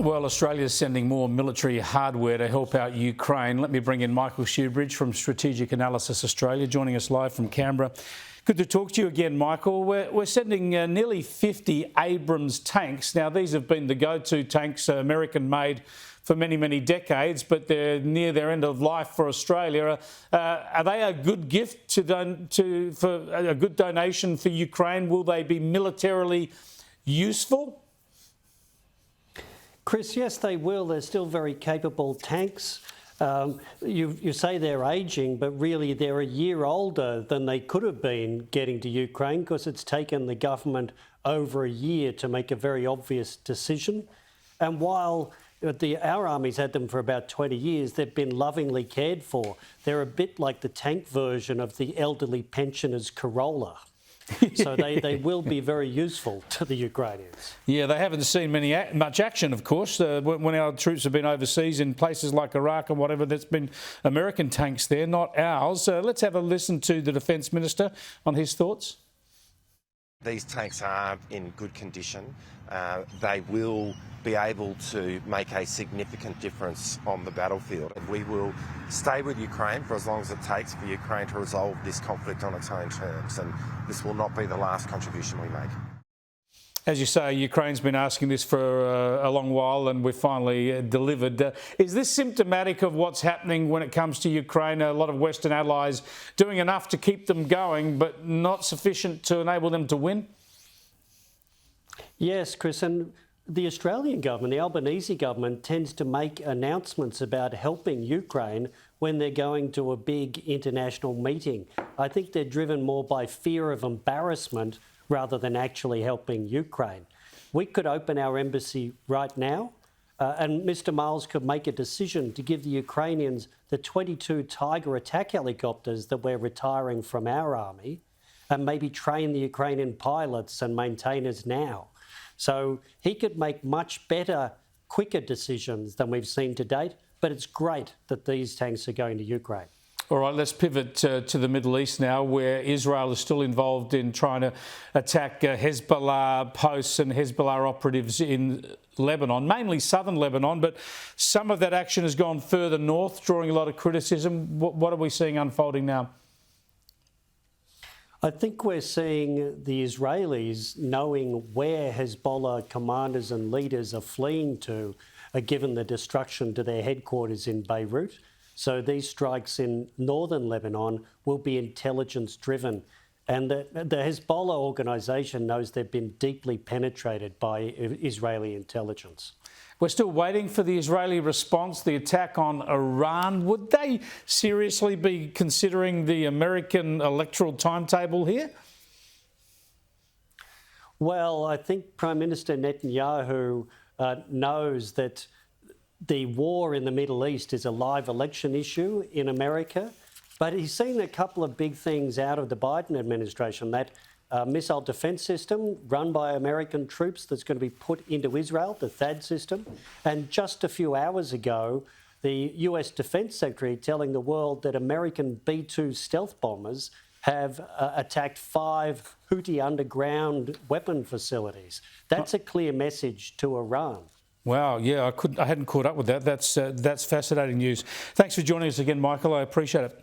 Well, Australia is sending more military hardware to help out Ukraine. Let me bring in Michael Shoebridge from Strategic Analysis Australia, joining us live from Canberra. Good to talk to you again, Michael. We're sending nearly 50 Abrams tanks. Now, these have been the go-to tanks, American-made, for many, many decades, but they're near their end of life for Australia. Are they a good gift for a good donation for Ukraine? Will they be militarily useful? Chris, yes, they will. They're still very capable tanks. You say they're ageing, but really they're a year older than they could have been getting to Ukraine, because it's taken the government over a year to make a very obvious decision. And while our army's had them for about 20 years, they've been lovingly cared for. They're a bit like the tank version of the elderly pensioner's Corolla. So they will be very useful to the Ukrainians. Yeah, they haven't seen much action, of course. When our troops have been overseas in places like Iraq and whatever, there's been American tanks there, not ours. Let's have a listen to the Defence Minister on his thoughts. These tanks are in good condition. They will be able to make a significant difference on the battlefield. We will stay with Ukraine for as long as it takes for Ukraine to resolve this conflict on its own terms, and this will not be the last contribution we make. As you say, Ukraine's been asking this for a long while, and we've finally delivered. Is this symptomatic of what's happening when it comes to Ukraine? A lot of Western allies doing enough to keep them going, but not sufficient to enable them to win? Yes, Chris, and the Australian government, the Albanese government, tends to make announcements about helping Ukraine when they're going to a big international meeting. I think they're driven more by fear of embarrassment rather than actually helping Ukraine. We could open our embassy right now, and Mr Miles could make a decision to give the Ukrainians the 22 Tiger attack helicopters that we're retiring from our army, and maybe train the Ukrainian pilots and maintainers now. So he could make much better, quicker decisions than we've seen to date, but it's great that these tanks are going to Ukraine. All right, let's pivot to the Middle East now, where Israel is still involved in trying to attack Hezbollah posts and Hezbollah operatives in Lebanon, mainly southern Lebanon, but some of that action has gone further north, drawing a lot of criticism. What are we seeing unfolding now? I think we're seeing the Israelis knowing where Hezbollah commanders and leaders are fleeing to, given the destruction to their headquarters in Beirut. So these strikes in northern Lebanon will be intelligence-driven. And the Hezbollah organisation knows they've been deeply penetrated by Israeli intelligence. We're still waiting for the Israeli response, the attack on Iran. Would they seriously be considering the American electoral timetable here? Well, I think Prime Minister Netanyahu knows that the war in the Middle East is a live election issue in America, but he's seen a couple of big things out of the Biden administration. That missile defence system run by American troops that's going to be put into Israel, the THAAD system. And just a few hours ago, the US Defence Secretary telling the world that American B-2 stealth bombers have attacked 5 Houthi underground weapon facilities. That's a clear message to Iran. Wow, yeah, I hadn't caught up with that. That's fascinating news. Thanks for joining us again, Michael. I appreciate it.